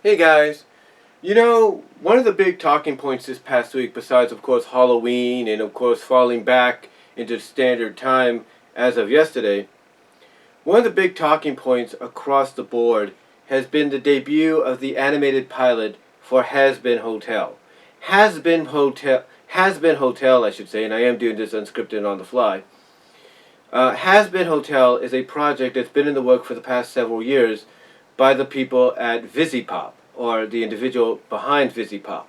Hey guys, one of the big talking points this past week, besides of course Halloween and of course falling back into standard time as of yesterday, one of the big talking points across the board has been the debut of the animated pilot for Hazbin Hotel. Hazbin Hotel, I should say, and I am doing this unscripted and on the fly. Hazbin Hotel is a project that's been in the work for the past several years by the people at ViziePop, or the individual behind ViziePop.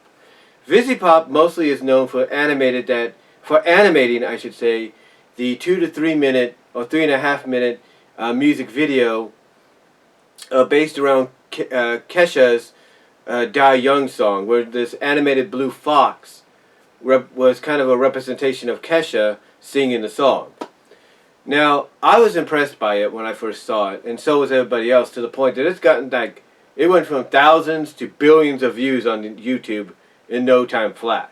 ViziePop mostly is known for animating, I should say, the 2 to 3 minute or 3.5 minute music video based around Kesha's Die Young song, where this animated blue fox was kind of a representation of Kesha singing the song. Now, I was impressed by it when I first saw it, and so was everybody else, to the point that it went from thousands to billions of views on YouTube in no time flat.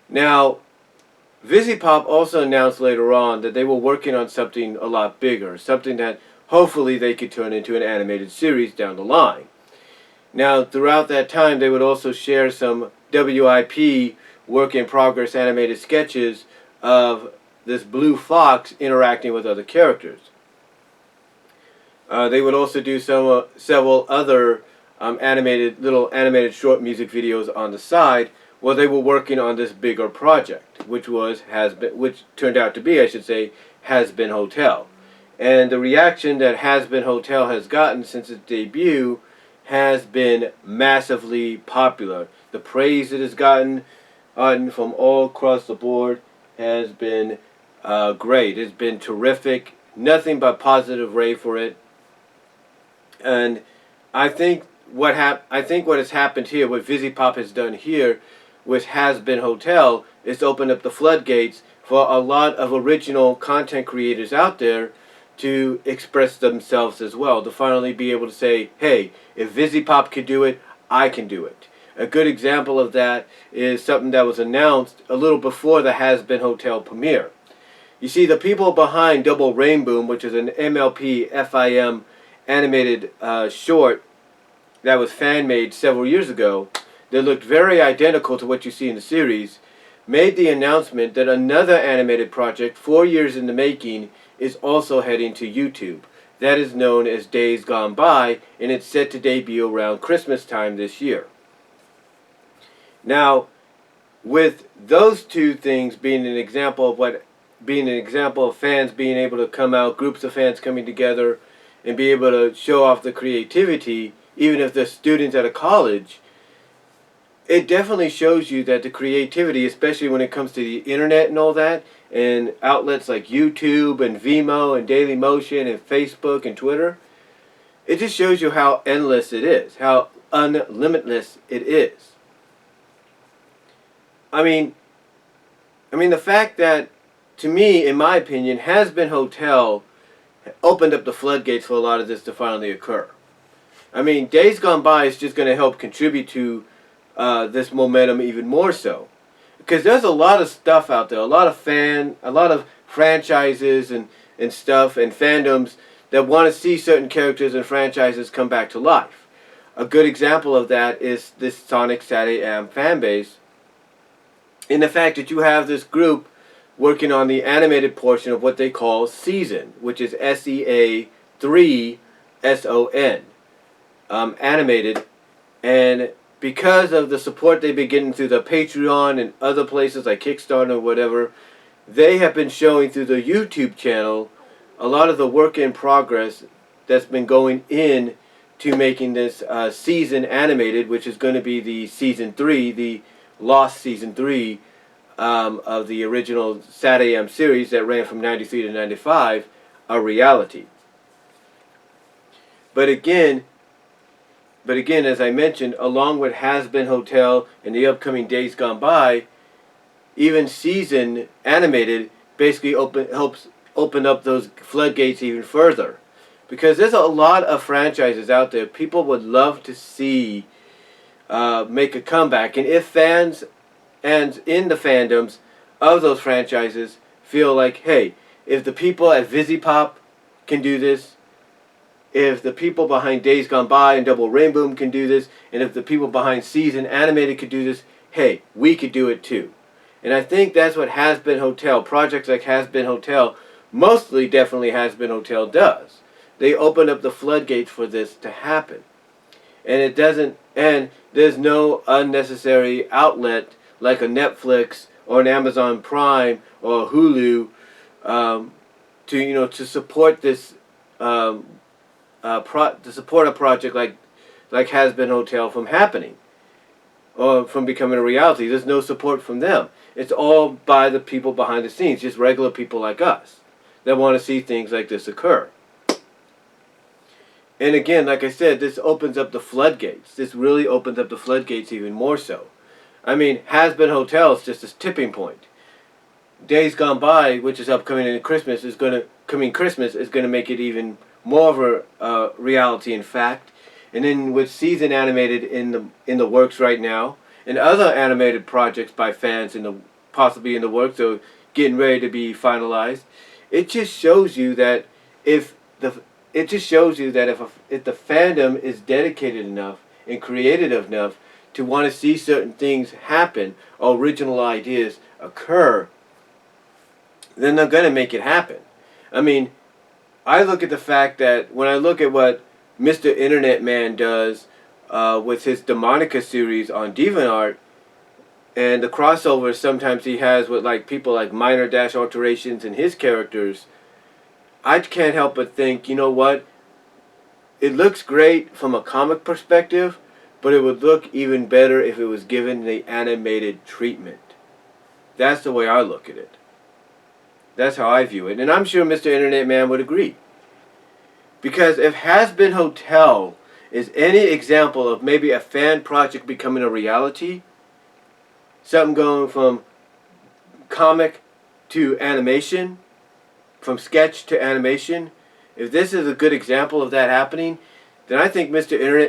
Now, ViziePop also announced later on that they were working on something a lot bigger, something that hopefully they could turn into an animated series down the line. Now, throughout that time, they would also share some WIP, work in progress animated sketches of this blue fox interacting with other characters. They would also do several other animated short music videos on the side while they were working on this bigger project, which turned out to be, I should say, Hazbin Hotel. And the reaction that Hazbin Hotel has gotten since its debut has been massively popular. The praise it has gotten from all across the board has been great. It's been terrific. Nothing but positive rave for it. And I think what has happened here, what ViziePop has done here with Hazbin Hotel, is open up the floodgates for a lot of original content creators out there to express themselves as well, to finally be able to say, hey, if ViziePop can do it, I can do it. A good example of that is something that was announced a little before the Hazbin Hotel premiere. You see, the people behind Double Rainbow, which is an MLP FIM animated short that was fan-made several years ago, that looked very identical to what you see in the series, made the announcement that another animated project 4 years in the making is also heading to YouTube. That is known as Days Gone By, and it's set to debut around Christmas time this year. Now, with those two things being an example of fans being able to come out, groups of fans coming together and be able to show off the creativity, even if they're students at a college, it definitely shows you that the creativity, especially when it comes to the internet and all that, and outlets like YouTube and Vimeo and Dailymotion and Facebook and Twitter, it just shows you how endless it is, how unlimitless it is. I mean, the fact that, to me, in my opinion, Hazbin Hotel opened up the floodgates for a lot of this to finally occur. I mean, Days Gone By is just going to help contribute to this momentum even more so. Because there's a lot of stuff out there, a lot of franchises and stuff and fandoms that want to see certain characters and franchises come back to life. A good example of that is this Sonic SatAM fan base, in the fact that you have this group working on the animated portion of what they call Season, which is SEA3SON, animated, and because of the support they've been getting through the Patreon and other places like Kickstarter or whatever, they have been showing through the YouTube channel a lot of the work in progress that's been going in to making this season animated, which is going to be the Season 3, the Lost Season 3 of the original SatAM series that ran from 93 to 95, a reality. But again, as I mentioned, along with Hazbin Hotel and the upcoming Days Gone By, even Season animated basically helps open up those floodgates even further. Because there's a lot of franchises out there people would love to see make a comeback. And if fans and in the fandoms of those franchises feel like, hey, if the people at ViziePop can do this, if the people behind Days Gone By and Double Rainbow can do this, and if the people behind Season Animated could do this, hey, we could do it too. And I think that's what Hazbin Hotel, projects like Hazbin Hotel, mostly definitely Hazbin Hotel does. They open up the floodgates for this to happen. And it doesn't, and there's no unnecessary outlet like a Netflix or an Amazon Prime or a Hulu to support this to support a project like Hazbin Hotel from happening or from becoming a reality. There's no support from them. It's all by the people behind the scenes, just regular people like us that want to see things like this occur. And again, like I said, this opens up the floodgates. This really opens up the floodgates even more so. I mean, Hazbin Hotel is just a tipping point. Days Gone By, which is upcoming in Christmas, is going to make it even more of a reality, in fact. And then with Season Animated in the works right now, and other animated projects by fans possibly in the works, so getting ready to be finalized, it just shows you that if the fandom is dedicated enough and creative enough to want to see certain things happen, or original ideas occur, then they're going to make it happen. I mean, I look at the fact that when I look at what Mr. Internet Man does with his Demonica series on DeviantArt, and the crossovers sometimes he has with people like Minor Dash Alterations and his characters, I can't help but think, you know what? It looks great from a comic perspective, but it would look even better if it was given the animated treatment. That's the way I look at it. That's how I view it. And I'm sure Mr. Internet Man would agree. Because if Hazbin Hotel is any example of maybe a fan project becoming a reality, something going from comic to animation, from sketch to animation, if this is a good example of that happening, then I think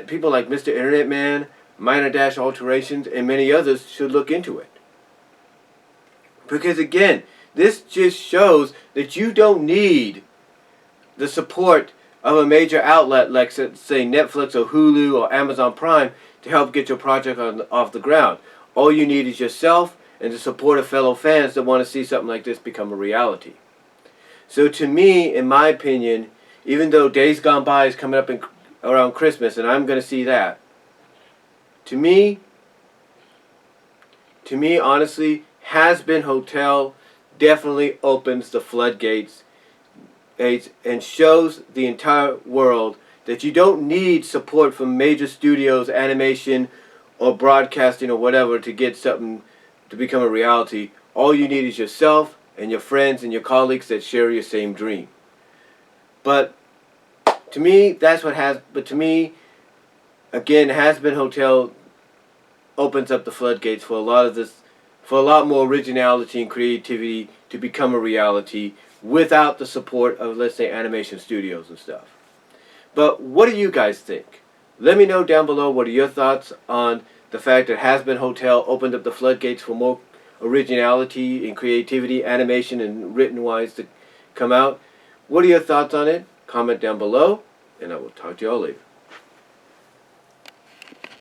people like Mr. Internet Man, Minor Dash Alterations, and many others should look into it. Because again, this just shows that you don't need the support of a major outlet like, say, Netflix or Hulu or Amazon Prime to help get your project off the ground. All you need is yourself and the support of fellow fans that want to see something like this become a reality. So to me, in my opinion, even though Days Gone By is coming up around Christmas, and I'm going to see that, to me, honestly, Hazbin Hotel definitely opens the floodgates and shows the entire world that you don't need support from major studios, animation, or broadcasting or whatever to get something to become a reality. All you need is yourself and your friends and your colleagues that share your same dream. But to me, again, Hazbin Hotel opens up the floodgates for a lot more originality and creativity to become a reality without the support of, let's say, animation studios and stuff. But what do you guys think? Let me know down below what are your thoughts on the fact that Hazbin Hotel opened up the floodgates for more originality and creativity, animation and written-wise to come out. What are your thoughts on it? Comment down below, and I will talk to you all later.